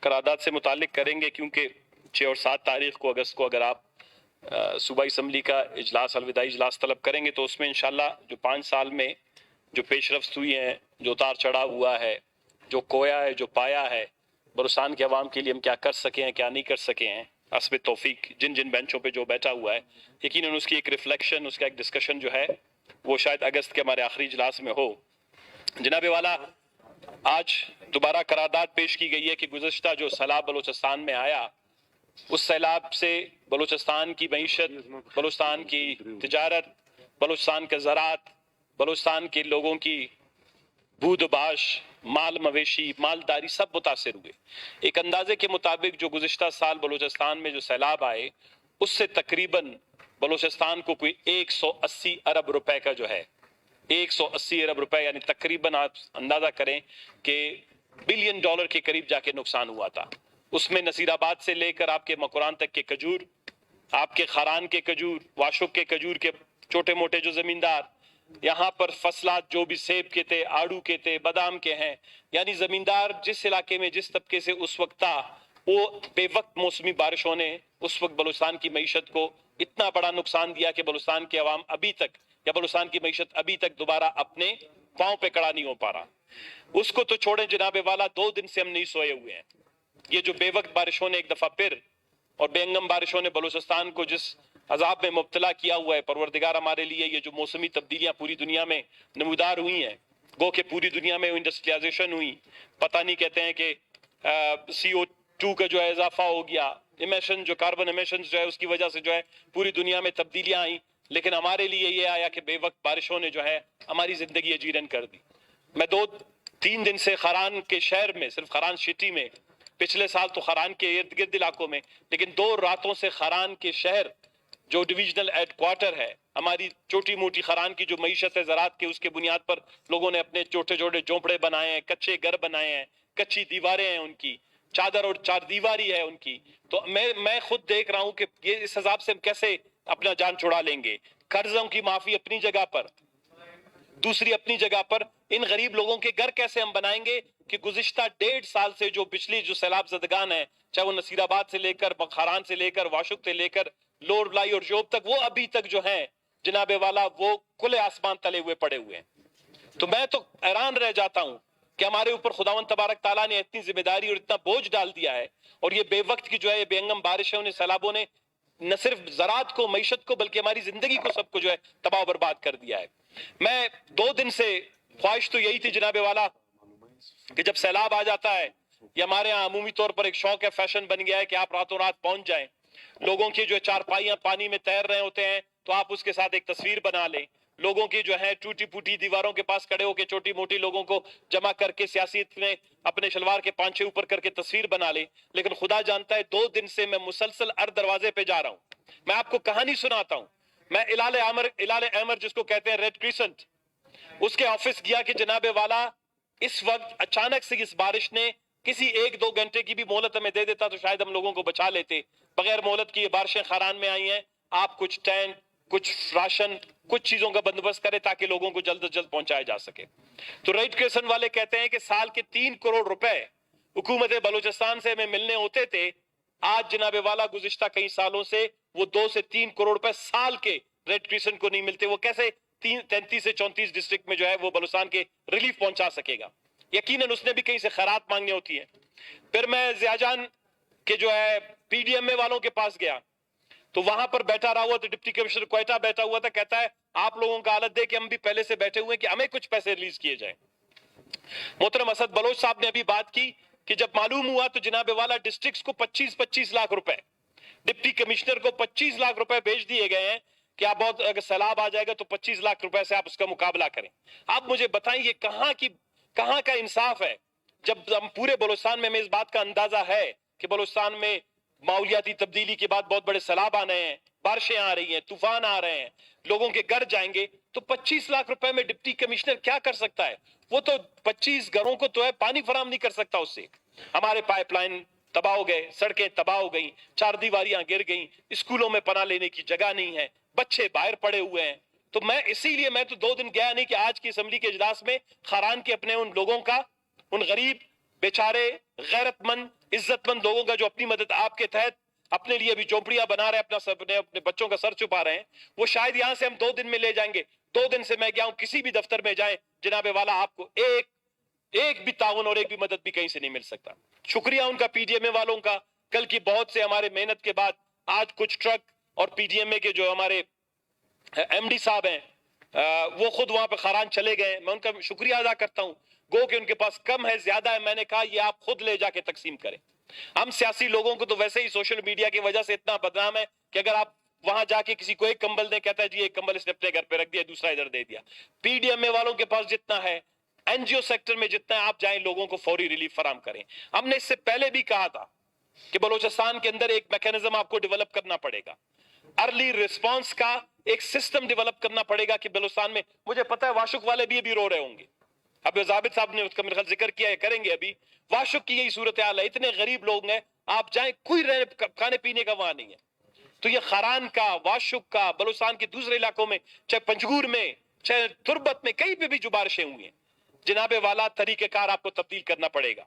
قرارداد سے متعلق کریں گے، کیونککہ 6 اور 7 تاریخ کو اگست کو اگر آپ صوبائی اسمبلی کا اجلاس، الوداعی اجلاس طلب کریں گے تو اس میں انشاءاللہ جو 5 سال میں جو پیش رفت ہوئی ہیں، جو اتار چڑھاؤ ہوا ہے، جو کویا ہے، جو پایا ہے، بلوچستان کے عوام کے لیے ہم کیا کر سکے ہیں، کیا نہیں کر سکے ہیں، حسب توفیق جن جن بینچوں پہ جو بیٹھا ہوا ہے، یقیناً اس کی ایک ریفلیکشن، اس کا ایک ڈسکشن جو ہے وہ شاید اگست کے ہمارے آخری اجلاس میں ہو۔ جناب والا، آج دوبارہ قرارداد پیش کی گئی ہے کہ گزشتہ جو سیلاب بلوچستان میں آیا، اس سیلاب سے بلوچستان کی معیشت، بلوچستان کی تجارت، بلوچستان کا زراعت، بلوچستان کے لوگوں کی بود و باش، مال مویشی، مالداری سب متاثر ہوئے۔ ایک اندازے کے مطابق جو گزشتہ سال بلوچستان میں جو سیلاب آئے، اس سے تقریباً بلوچستان کو کوئی 180 ارب روپے کا جو ہے، 180 ارب روپے، یعنی تقریباً آپ اندازہ کریں کہ بلین ڈالر کے قریب جا کے نقصان ہوا تھا۔ اس میں نصیر آباد سے لے کر آپ کے مکران تک کے کھجور، آپ کے خاران کے کھجور، واشک کے کھجور کے چھوٹے موٹے جو زمیندار، یہاں پر فصلات جو بھی سیب کے تھے، آڑو کے تھے، بادام کے ہیں، یعنی زمیندار جس علاقے میں جس طبقے سے اس وقت تھا، وہ بے وقت موسمی بارشوں نے اس وقت بلوچستان کی معیشت کو اتنا بڑا نقصان دیا کہ بلوچستان کے عوام ابھی تک، یا بلوچستان کی معیشت ابھی تک دوبارہ اپنے پاؤں پہ کڑا نہیں ہو پا رہا۔ اس کو تو چھوڑیں جناب والا، 2 دن سے ہم نہیں سوئے ہوئے ہیں۔ یہ جو بے وقت بارشوں نے ایک دفعہ پھر، اور بے انگم بارشوں نے بلوچستان کو جس عذاب میں مبتلا کیا ہوا ہے، پروردگار ہمارے لیے یہ جو موسمی تبدیلیاں پوری دنیا میں نمودار ہوئی ہیں، گو کہ پوری دنیا میں انڈسٹریلائزیشن ہوئی، پتہ نہیں کہتے ہیں کہ CO2 کا جو ہے اضافہ ہو گیا، ایمیشن جو کاربن ایمیشن جو ہے اس کی وجہ سے جو ہے پوری دنیا میں تبدیلیاں آئیں، لیکن ہمارے لیے یہ آیا کہ بے وقت بارشوں نے جو ہے ہماری زندگی اجیرن کر دی۔ میں 2-3 دن سے خران کے شہر میں، صرف خران سٹی میں، پچھلے سال تو خران کے ارد گرد علاقوں میں، لیکن 2 راتوں سے خران کے شہر جو ڈویژنل ہیڈ کوارٹر ہے، ہماری چھوٹی موٹی خران کی جو معیشت ہے زراعت کے، اس کے بنیاد پر لوگوں نے اپنے چھوٹے چھوٹے جھونپڑے بنائے ہیں، کچے گھر بنائے ہیں، کچی دیواریں ہیں ان کی، چادر اور 4 دیواری ہے ان کی۔ تو میں خود دیکھ رہا ہوں کہ یہ اس حساب سے ہم کیسے اپنا جان چھڑا لیں گے۔ قرضوں کی معافی اپنی جگہ پر، دوسری اپنی جگہ پر ان غریب لوگوں کے گھر کیسے ہم بنائیں گے کہ گزشتہ 1.5 سال سے جو پچھلی جو سیلاب زدگان ہیں، چاہے وہ نصیر آباد سے لے کر، بخاران سے لے کر، واشک سے لے کر، لور بلائی اور جوب تک، وہ ابھی تک جو ہیں جناب والا وہ کھلے آسمان تلے ہوئے پڑے ہوئے ہیں۔ تو میں تو حیران رہ جاتا ہوں کہ ہمارے اوپر خداوند تبارک تعالیٰ نے اتنی ذمہ داری اور اتنا بوجھ ڈال دیا ہے، اور یہ بے وقت کی جو ہے بے انگم بارشوں نے، سیلابوں نے نہ صرف زراعت کو، معیشت کو، بلکہ ہماری زندگی کو، سب کو جو ہے تباہ و برباد کر دیا ہے۔ میں 2 دن سے خواہش تو یہی تھی جناب والا کہ جب سیلاب آ جاتا ہے، یہ ہمارے ہاں عمومی طور پر ایک شوق ہے، فیشن بن گیا ہے کہ آپ راتوں رات پہنچ جائیں، لوگوں کی جو 4 پائیاں پانی میں تیر رہے ہوتے ہیں تو آپ اس کے ساتھ ایک تصویر بنا لیں، لوگوں کی جو ہے ٹوٹی پھوٹی دیواروں کے پاس کھڑے ہو کے چھوٹی موٹی لوگوں کو جمع کر کے سیاست میں اپنے شلوار کے پانچے اوپر کر کے تصویر بنا لیں۔ لیکن خدا جانتا ہے 2 دن سے میں مسلسل ہر دروازے پہ جا رہا ہوں۔ میں آپ کو کہانی سناتا ہوں، میں الال احمر جس کو کہتے ہیں ریڈ کریسنٹ، اس کے آفس گیا کہ جناب والا اس وقت اچانک سے اس بارش نے کسی 1-2 گھنٹے کی بھی مہلت ہمیں دے دیتا تو شاید ہم لوگوں کو بچا لیتے۔ بغیر مہلت کی یہ بارشیں خاران میں آئی ہیں۔ آپ کچھ ٹینٹ، کچھ راشن، کچھ چیزوں کا بندوبست کریں تاکہ لوگوں کو جلد از جلد پہنچایا جا سکے۔ تو ریڈ کریسنٹ والے کہتے ہیں کہ سال کے 3 کروڑ روپے حکومت بلوچستان سے ہمیں ملنے ہوتے تھے، آج جناب والا گزشتہ کئی سالوں سے وہ 2 سے 3 کروڑ روپے سال کے ریڈ کریسنٹ کو نہیں ملتے۔ وہ کیسے 33 سے 34 ڈسٹرکٹ میں جو ہے وہ بلوچستان کے ریلیف پہنچا سکے گا؟ یقیناً اس نے بھی کہیں سے خیرات مانگنی ہوتی ہے۔ پھر میں ضیاء جان کے جو ہے PDMA والوں کے پاس گیا تو وہاں پر بیٹھا رہا ہوا، تو ڈپٹی کمشنر کوئٹہ بیٹھا ہوا تھا، کہتا ہے آپ لوگوں کا حالت دے کہ ہم بھی پہلے سے بیٹھے ہوئے کہ ہمیں کچھ پیسے ریلیز کیے جائیں۔ محترم اسد بلوچ صاحب نے ابھی بات کی کہ جب معلوم ہوا تو جناب والا ڈسٹرکٹس کو 25 لاکھ روپے، ڈپٹی کمشنر کو 25 لاکھ روپے بھیج دیے گئے ہیں کہ آپ بہت اگر سیلاب آ جائے گا تو 25 لاکھ روپے سے آپ اس کا مقابلہ کریں۔ آپ مجھے بتائیں یہ کہاں کا انصاف ہے؟ جب ہم پورے بلوچستان میں ہمیں اس بات کا اندازہ ہے کہ بلوچستان میں ماحولیاتی تبدیلی کے بعد بہت بڑے سیلاب آنے ہیں، بارشیں آ رہی ہیں، طوفان آ رہے ہیں، لوگوں کے گھر جائیں گے، تو 25 لاکھ روپے میں ڈپٹی کمشنر کیا کر سکتا ہے؟ وہ تو 25 گھروں کو تو ہے پانی فراہم نہیں کر سکتا اس سے۔ ہمارے پائپ لائن تباہ ہو گئے، سڑکیں تباہ ہو گئیں، 4 دیواریاں گر گئیں، اسکولوں میں پناہ لینے کی جگہ نہیں ہے، بچے باہر پڑے ہوئے ہیں۔ تو اسی لیے میں تو 2 دن گیا نہیں کہ آج کی اسمبلی کے اجلاس میں خاران کے اپنے ان لوگوں کا، ان غریب بیچارے غیرت مند عزت مند لوگوں کا جو اپنی مدد آپ کے تحت اپنے لیے بھی جھونپڑیاں بنا رہے ہیں، اپنے بچوں کا سر چھپا رہے ہیں، وہ شاید یہاں سے ہم 2 دن میں لے جائیں گے. 2 دن سے میں گیا ہوں، کسی بھی دفتر میں جائیں جناب والا آپ کو ایک بھی تعاون اور ایک بھی مدد بھی کہیں سے نہیں مل سکتا. شکریہ ان کا پی ڈی ایم اے والوں کا. کل کی بہت سے ہمارے محنت کے بعد آج کچھ ٹرک اور پی ڈی ایم اے کے جو ہمارے ایم ڈی صاحب ہیں وہ خود وہاں پہ خاران چلے گئے. میں ان کا شکریہ ادا کرتا ہوں. گو کہ ان کے پاس کم ہے زیادہ ہے، میں نے کہا یہ آپ خود لے جا کے تقسیم کریں. ہم سیاسی لوگوں کو تو ویسے ہی سوشل میڈیا کی وجہ سے اتنا بدنام ہے کہ اگر آپ وہاں جا کے کسی کو ایک کمبل دیں، کہتا ہے جی ایک کمبل اس نے اپنے گھر پہ رکھ دیا، دوسرا ادھر دے دیا. پی ڈی ایم اے والوں کے پاس جتنا ہے، این جی او سیکٹر میں جتنا ہے، آپ جائیں لوگوں کو فوری ریلیف فراہم کریں. ہم نے اس سے پہلے بھی کہا تھا کہ بلوچستان کے اندر ایک میکینزم آپ کو ڈیولپ کرنا پڑے گا، ارلی ریسپانس کا ایک سسٹم ڈیولپ کرنا پڑے گا کہ بلوچستان میں، مجھے پتا ہے واشک والے بھی ابھی رو رہے ہوں گے، اب ضابط صاحب نے اس کا میرے خیال ذکر کیا ہے، کریں گے. ابھی واشک کی یہی صورتحال ہے، اتنے غریب لوگ ہیں، آپ جائیں کوئی کھانے پینے کا وہاں نہیں ہے. تو یہ خاران کا، واشک کا، بلوچستان کے دوسرے علاقوں میں، چاہے پنجگور میں، چاہے تربت میں، کہیں پہ بھی جو بارشیں ہوئی ہیں، جناب والا طریقہ کار آپ کو تبدیل کرنا پڑے گا.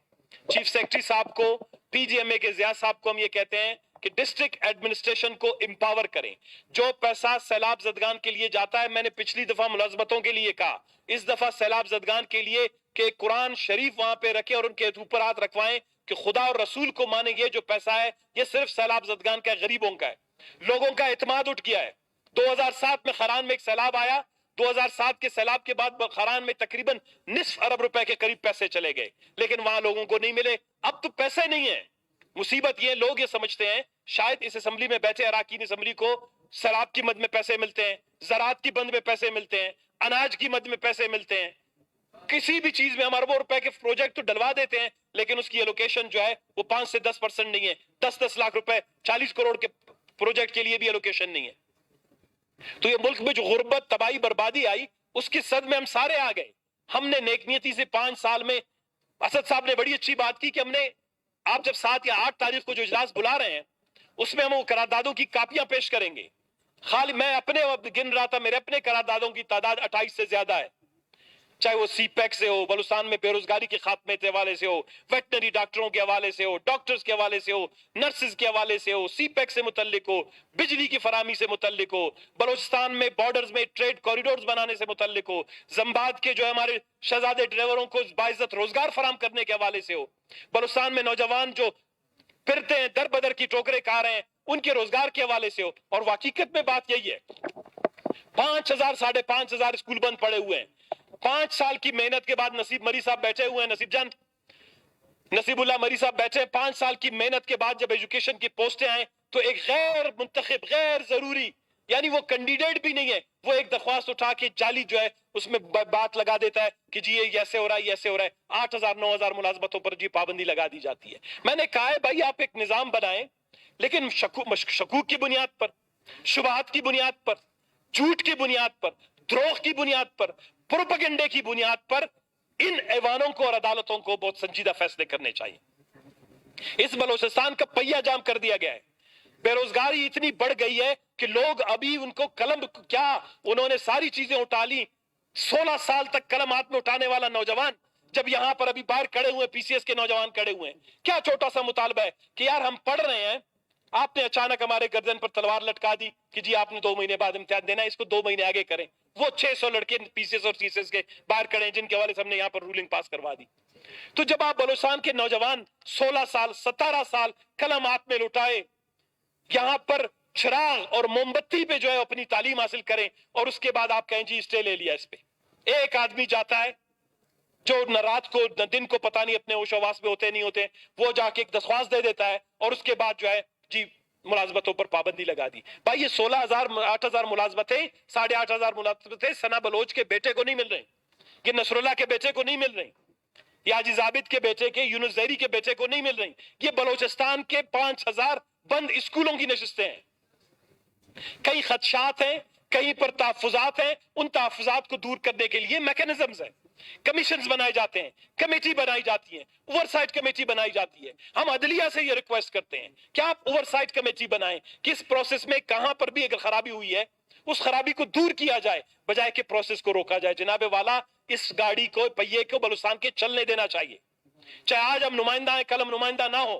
چیف سیکرٹری صاحب کو، پی جی ایم اے کے ضیاء صاحب کو ہم یہ کہتے ہیں کہ ڈسٹرکٹ ایڈمنسٹریشن کو امپاور کریں. جو پیسہ سیلاب زدگان کے لیے جاتا ہے، میں نے پچھلی دفعہ ملازمتوں کے لیے کہا، اس دفعہ سیلاب زدگان کے لیے کہ قرآن شریف وہاں پہ رکھیں اور ان کے اوپر ہاتھ رکھوائیں کہ خدا اور رسول کو مانے. یہ جو پیسہ ہے یہ صرف سیلاب زدگان کا ہے، غریبوں کا ہے. لوگوں کا اعتماد اٹھ گیا ہے. 2007 میں خران میں ایک سیلاب آیا، 2007 کے سیلاب کے بعد خران میں تقریباً نصف ارب روپے کے قریب پیسے چلے گئے، لیکن وہاں لوگوں کو نہیں ملے. اب تو پیسے نہیں ہیں. مصیبت یہ، لوگ یہ سمجھتے ہیں شاید اس اسمبلی میں بیٹھے اراکین اسمبلی کو سیلاب کی مد میں پیسے ملتے ہیں، زراعت کی مد میں پیسے ملتے ہیں، اناج کی مد میں پیسے ملتے ہیں. کسی بھی چیز میں ہم اربوں روپے کے پروجیکٹ تو ڈلوا دیتے ہیں، لیکن اس کی ایلوکیشن جو ہے وہ 5 سے 10% نہیں ہے. 10 لاکھ روپے 40 کروڑ کے پروجیکٹ کے لیے بھی ایلوکیشن نہیں ہے. تو یہ ملک میں جو غربت، تباہی، بربادی آئی، اس کی صد میں ہم سارے آ گئے. ہم نے نیک نیتی سے 5 سال میں، اسد صاحب نے بڑی اچھی بات کی کہ ہم نے، آپ جب 7 یا 8 تاریخ کو جو اجلاس بلا رہے ہیں اس میں ہم وہ قراردادوں کی کاپیاں پیش کریں گے. خالی میں اپنے گن رہا تھا، میرے اپنے قراردادوں کی تعداد 28 سے زیادہ ہے، چاہے وہ سی پیک سے ہو، بلوچستان میں بے روزگاری کے خاتمے کے حوالے سے ہو، ویٹنری ڈاکٹروں کے حوالے سے ہو، ڈاکٹرز کے حوالے سے ہو، نرسز کے حوالے سے ہو، سی پیک سے متعلق ہو، بجلی کی فراہمی سے متعلق ہو، بلوچستان میں بارڈرز میں ٹریڈ کوریڈورز بنانے سے متعلق ہو، زمباد کے جو ہمارے شہزادے ڈرائیوروں کو باعزت روزگار فراہم کرنے کے حوالے سے ہو، بلوچستان میں نوجوان جو پھرتے ہیں در بدر کی ٹوکرے کھا رہے ہیں ان کے روزگار کے حوالے سے ہو. اور حقیقت میں بات یہی ہے، 5,000 5,500 اسکول بند پڑے ہوئے ہیں. 5 سال کی محنت کے بعد نصیب مری صاحب بیٹھے ہوئے ہیں، نصیب اللہ مری صاحب بیٹھے ہیں. 5 سال کی محنت کے بعد جب ایجوکیشن کی پوسٹیں آئیں تو ایک غیر منتخب، غیر ضروری، یعنی وہ کینڈیڈیٹ بھی نہیں ہے، وہ ایک درخواست اٹھا کے جعلی جو ہے اس میں بات لگا دیتا ہے کہ جی یہ ایسے ہو رہا ہے، یہ ایسے ہو رہا ہے. 8,000 9,000 ملازمتوں پر جی پابندی لگا دی جاتی ہے. میں نے کہا ہے بھائی آپ ایک نظام بنائیں، لیکن شکوک کی بنیاد پر، شبہات کی بنیاد پر، جھوٹ کی بنیاد پر، دروغ کی بنیاد پر، پروپیگنڈے کی بنیاد پر ان ایوانوں کو اور عدالتوں کو بہت سنجیدہ فیصلے کرنے چاہیے. اس بلوچستان کا پہیہ جام کر دیا گیا ہے. بے روزگاری اتنی بڑھ گئی ہے کہ لوگ ابھی ان کو قلم، کیا انہوں نے ساری چیزیں اٹھا لی. 16 سال تک قلم ہاتھ میں اٹھانے والا نوجوان جب یہاں پر ابھی باہر کھڑے ہوئے، پی سی ایس کے نوجوان کھڑے ہوئے ہیں، کیا چھوٹا سا مطالبہ ہے کہ یار ہم پڑھ رہے ہیں، آپ نے اچانک ہمارے گردن پر تلوار لٹکا دی کہ جی آپ نے 2 مہینے بعد امتحان دینا ہے، اس کو 2 مہینے آگے کریں. وہ 600 لڑکے پی سی ایس اور سی سی ایس کے باہر کھڑے ہیں جن کے حوالے سے ہم نے یہاں پر رولنگ پاس کروا دی. تو جب آپ بلوچستان کے نوجوان 16 سال 17 سال قلم ہاتھ میں لٹائے یہاں پر چراغ اور موم بتی پہ جو ہے اپنی تعلیم حاصل کریں، اور اس کے بعد آپ کہیں جی اسٹے لے لیا اس پہ. ایک آدمی جاتا ہے جو نہ رات کو نہ دن کو پتہ نہیں اپنے ہوش و حواس میں ہوتے نہیں ہوتے، وہ جا کے ایک درخواست دے دیتا ہے اور اس کے بعد جو ہے جی ملازمتوں پر پابندی لگا دی. بھائی یہ 16,000 8,000 ملازمتیں، 8,500 ملازمتیں ثنا بلوچ کے بیٹے کو نہیں مل رہی، یہ نصر اللہ کے بیٹے کو نہیں مل رہی، یہ حاجی ضابط کے بیٹے کے، یونس زہری کے بیٹے کو نہیں مل رہی. یہ بلوچستان کے 5,000 بند اسکولوں کی نشستیں ہیں. کئی خدشات ہیں، کہیں پر تحفظات ہیں، ان تحفظات کو دور کرنے کے لیے میکینزمز ہیں، کمیشنز بنائے جاتے ہیں، کمیٹی بنائی جاتی ہے، اوور سائٹ کمیٹی بنائی جاتی ہے. ہم عدلیہ سے یہ ریکویسٹ کرتے ہیں کہ آپ اوور سائٹ کمیٹی بنائیں کہ اس پروسیس میں کہاں پر بھی اگر خرابی ہوئی ہے اس خرابی کو دور کیا جائے بجائے کہ پروسیس کو روکا جائے. جناب والا اس گاڑی کو، پہیے کو بلوچستان کے چلنے دینا چاہیے. چاہے آج ہم نمائندہ ہیں، کل ہم نمائندہ نہ ہو،